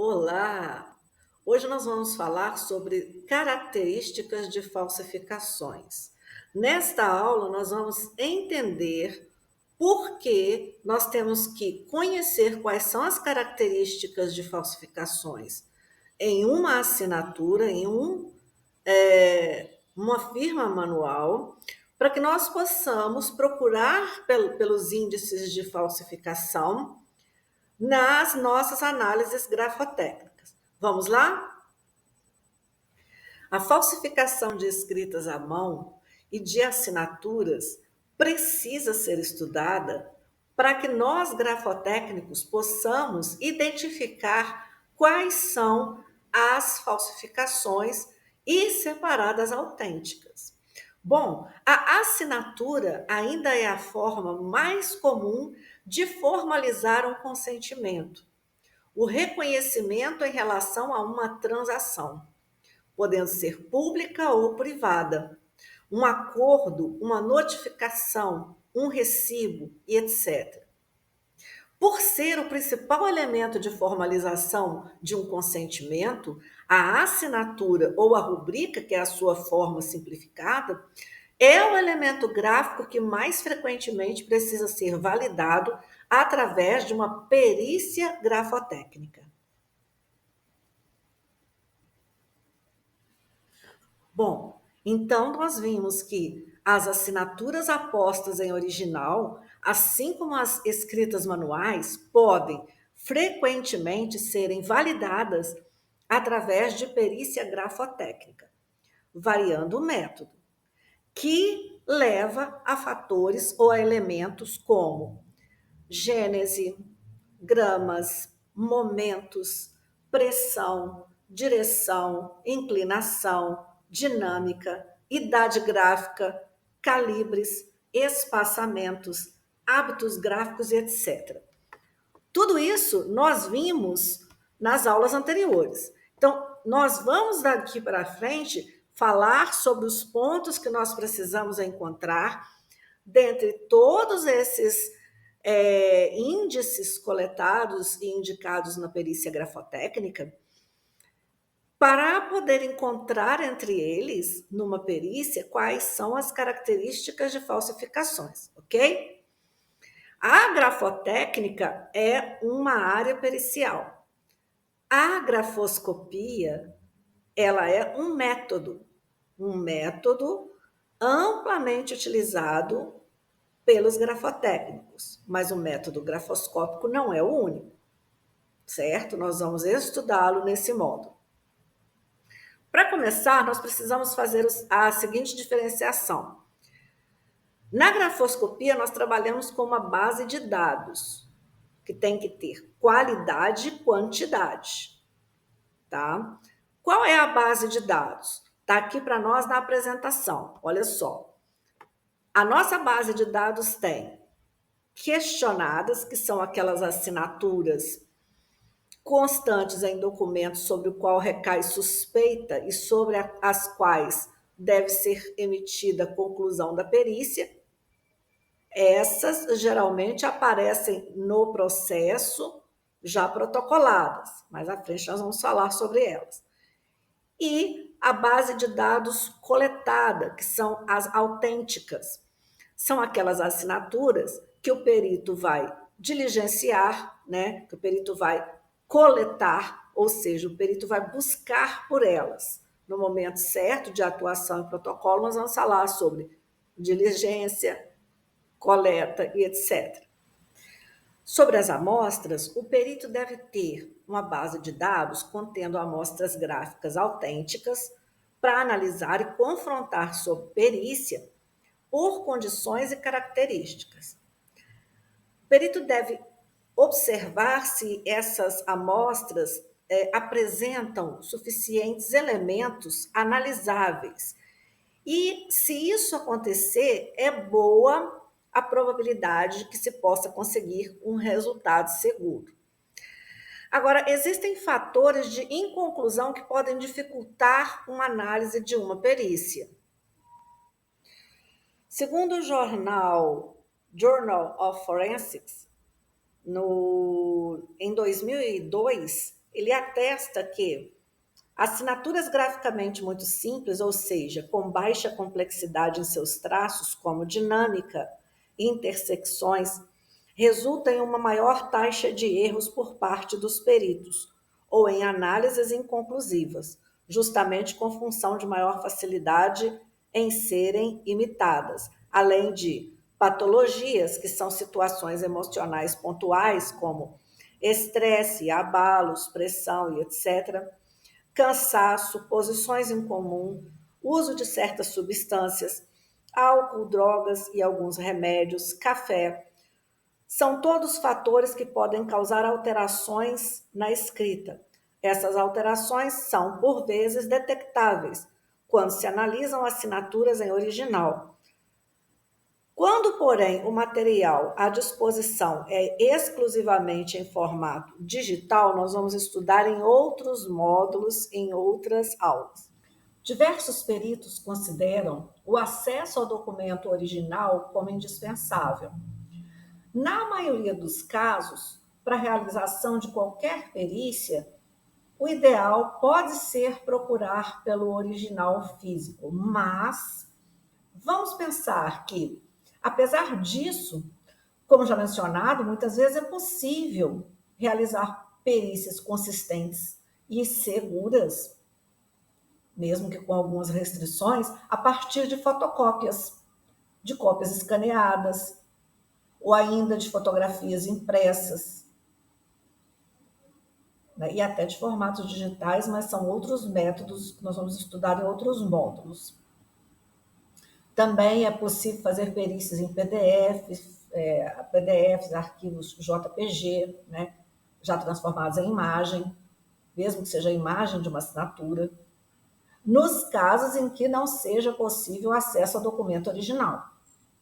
Olá! Hoje nós vamos falar sobre características de falsificações. Nesta aula, nós vamos entender por que nós temos que conhecer quais são as características de falsificações em uma assinatura, uma firma manual, para que nós possamos procurar pelos índices de falsificação nas nossas análises grafotécnicas. Vamos lá? A falsificação de escritas à mão e de assinaturas precisa ser estudada para que nós, grafotécnicos, possamos identificar quais são as falsificações e separar das autênticas. Bom, a assinatura ainda é a forma mais comum de formalizar um consentimento, o reconhecimento em relação a uma transação, podendo ser pública ou privada, um acordo, uma notificação, um recibo e etc. Por ser o principal elemento de formalização de um consentimento, a assinatura ou a rubrica, que é a sua forma simplificada, é o elemento gráfico que mais frequentemente precisa ser validado através de uma perícia grafotécnica. Bom, então nós vimos que as assinaturas apostas em original, assim como as escritas manuais, podem frequentemente serem validadas através de perícia grafotécnica, variando o método, que leva a fatores ou a elementos como gênese, gramas, momentos, pressão, direção, inclinação, dinâmica, idade gráfica, calibres, espaçamentos, hábitos gráficos e etc. Tudo isso nós vimos nas aulas anteriores. Então, nós vamos daqui para frente falar sobre os pontos que nós precisamos encontrar dentre todos esses índices coletados e indicados na perícia grafotécnica, para poder encontrar entre eles, numa perícia, quais são as características de falsificações, ok? A grafotécnica é uma área pericial. A grafoscopia, ela é um método amplamente utilizado pelos grafotécnicos, mas o método grafoscópico não é o único, certo? Nós vamos estudá-lo nesse modo. Para começar, nós precisamos fazer a seguinte diferenciação. Na grafoscopia, nós trabalhamos com uma base de dados, que tem que ter qualidade e quantidade, tá? Qual é a base de dados? Está aqui para nós na apresentação, olha só. A nossa base de dados tem questionadas, que são aquelas assinaturas constantes em documentos sobre o qual recai suspeita e sobre as quais deve ser emitida a conclusão da perícia. Essas geralmente aparecem no processo já protocoladas, mais à frente nós vamos falar sobre elas. E a base de dados coletada, que são as autênticas. São aquelas assinaturas que o perito vai diligenciar, né? Que o perito vai coletar, ou seja, o perito vai buscar por elas. No momento certo de atuação e protocolo, nós vamos falar sobre diligência, coleta e etc. Sobre as amostras, o perito deve ter uma base de dados contendo amostras gráficas autênticas para analisar e confrontar sob perícia por condições e características. O perito deve observar se essas amostras apresentam suficientes elementos analisáveis. E se isso acontecer, é boa a probabilidade de que se possa conseguir um resultado seguro. Agora, existem fatores de inconclusão que podem dificultar uma análise de uma perícia. Segundo o Journal of Forensics, em 2002, ele atesta que assinaturas graficamente muito simples, ou seja, com baixa complexidade em seus traços, como dinâmica, intersecções, resultam em uma maior taxa de erros por parte dos peritos, ou em análises inconclusivas, justamente com função de maior facilidade em serem imitadas, além de patologias, que são situações emocionais pontuais, como estresse, abalos, pressão e etc., cansaço, posições em comum, uso de certas substâncias, álcool, drogas e alguns remédios, café. São todos fatores que podem causar alterações na escrita. Essas alterações são, por vezes, detectáveis quando se analisam assinaturas em original. Quando, porém, o material à disposição é exclusivamente em formato digital, nós vamos estudar em outros módulos, em outras aulas. Diversos peritos consideram o acesso ao documento original como indispensável. Na maioria dos casos, para a realização de qualquer perícia, o ideal pode ser procurar pelo original físico, mas vamos pensar que, apesar disso, como já mencionado, muitas vezes é possível realizar perícias consistentes e seguras, mesmo que com algumas restrições, a partir de fotocópias, de cópias escaneadas, ou ainda de fotografias impressas, né? E até de formatos digitais, mas são outros métodos que nós vamos estudar em outros módulos. Também é possível fazer perícias em PDFs, arquivos JPG, né, já transformados em imagem, mesmo que seja a imagem de uma assinatura, nos casos em que não seja possível acesso ao documento original.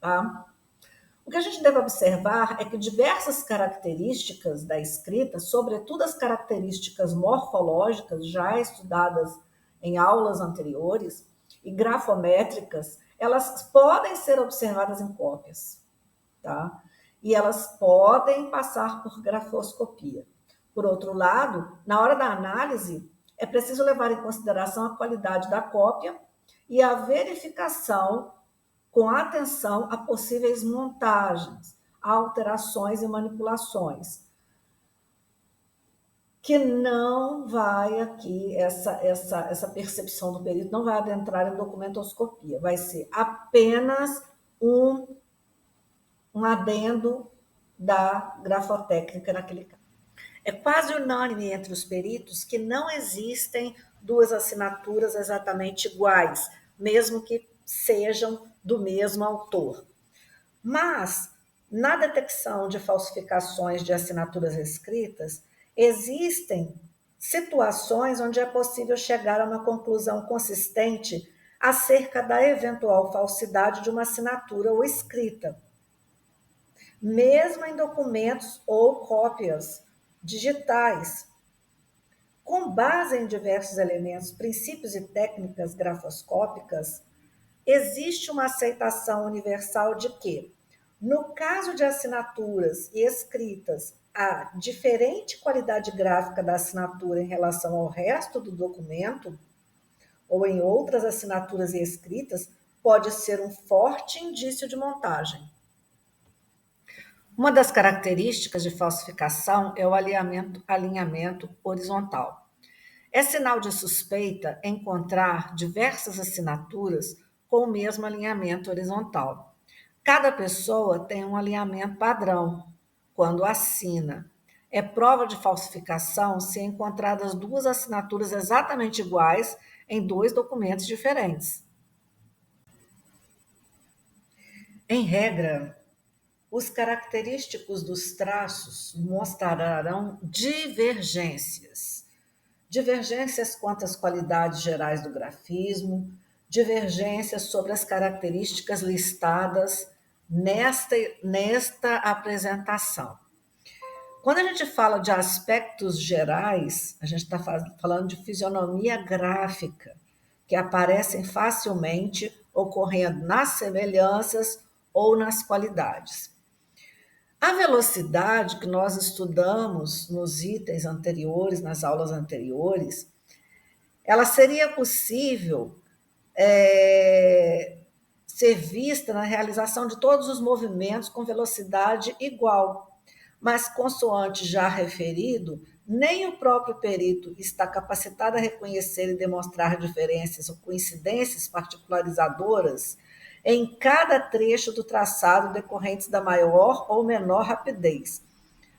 Tá? O que a gente deve observar é que diversas características da escrita, sobretudo as características morfológicas já estudadas em aulas anteriores, e grafométricas, elas podem ser observadas em cópias, tá? E elas podem passar por grafoscopia. Por outro lado, na hora da análise, é preciso levar em consideração a qualidade da cópia e a verificação com atenção a possíveis montagens, alterações e manipulações, que não vai aqui, essa percepção do perito não vai adentrar em documentoscopia, vai ser apenas um adendo da grafotécnica naquele caso. É quase unânime entre os peritos que não existem duas assinaturas exatamente iguais, mesmo que sejam do mesmo autor. Mas, na detecção de falsificações de assinaturas escritas, existem situações onde é possível chegar a uma conclusão consistente acerca da eventual falsidade de uma assinatura ou escrita, mesmo em documentos ou cópias digitais. Com base em diversos elementos, princípios e técnicas grafoscópicas, existe uma aceitação universal de que, no caso de assinaturas e escritas, a diferente qualidade gráfica da assinatura em relação ao resto do documento, ou em outras assinaturas e escritas, pode ser um forte indício de montagem. Uma das características de falsificação é o alinhamento horizontal. É sinal de suspeita encontrar diversas assinaturas com o mesmo alinhamento horizontal. Cada pessoa tem um alinhamento padrão quando assina. É prova de falsificação se encontradas duas assinaturas exatamente iguais em dois documentos diferentes. Em regra, os característicos dos traços mostrarão divergências. Divergências quanto às qualidades gerais do grafismo, divergências sobre as características listadas nesta apresentação. Quando a gente fala de aspectos gerais, a gente está falando de fisionomia gráfica, que aparecem facilmente ocorrendo nas semelhanças ou nas qualidades. A velocidade que nós estudamos nos itens anteriores, nas aulas anteriores, ela seria possível ser vista na realização de todos os movimentos com velocidade igual. Mas, consoante já referido, nem o próprio perito está capacitado a reconhecer e demonstrar diferenças ou coincidências particularizadoras em cada trecho do traçado decorrentes da maior ou menor rapidez.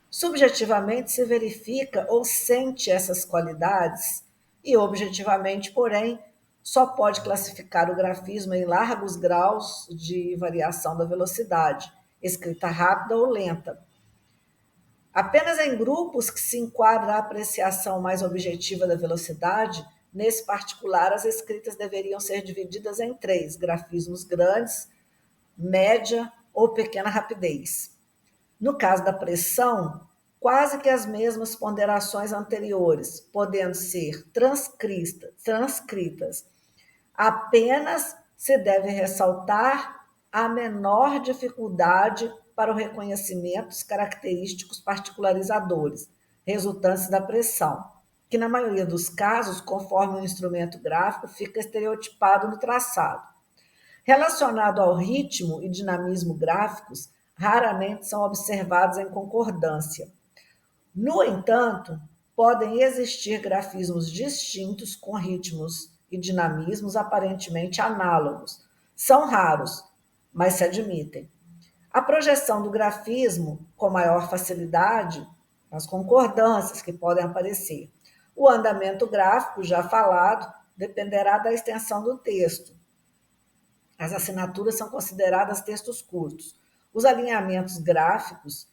Subjetivamente se verifica ou sente essas qualidades e objetivamente, porém, só pode classificar o grafismo em largos graus de variação da velocidade, escrita rápida ou lenta. Apenas em grupos que se enquadra a apreciação mais objetiva da velocidade, nesse particular, as escritas deveriam ser divididas em 3: grafismos grandes, média ou pequena rapidez. No caso da pressão, quase que as mesmas ponderações anteriores, podendo ser transcritas. Apenas se deve ressaltar a menor dificuldade para o reconhecimento dos característicos particularizadores, resultantes da pressão, que na maioria dos casos, conforme o instrumento gráfico, fica estereotipado no traçado. Relacionado ao ritmo e dinamismo gráficos, raramente são observados em concordância. No entanto, podem existir grafismos distintos com ritmos e dinamismos aparentemente análogos. São raros, mas se admitem. A projeção do grafismo com maior facilidade, as concordâncias que podem aparecer. O andamento gráfico, já falado, dependerá da extensão do texto. As assinaturas são consideradas textos curtos. Os alinhamentos gráficos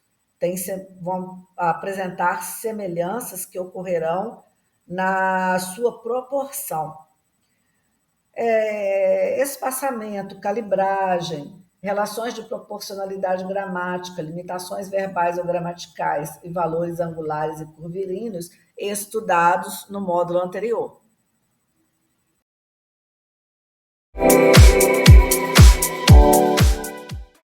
vão apresentar semelhanças que ocorrerão na sua proporção. Espaçamento, calibragem, relações de proporcionalidade gramática, limitações verbais ou gramaticais e valores angulares e curvilíneos estudados no módulo anterior.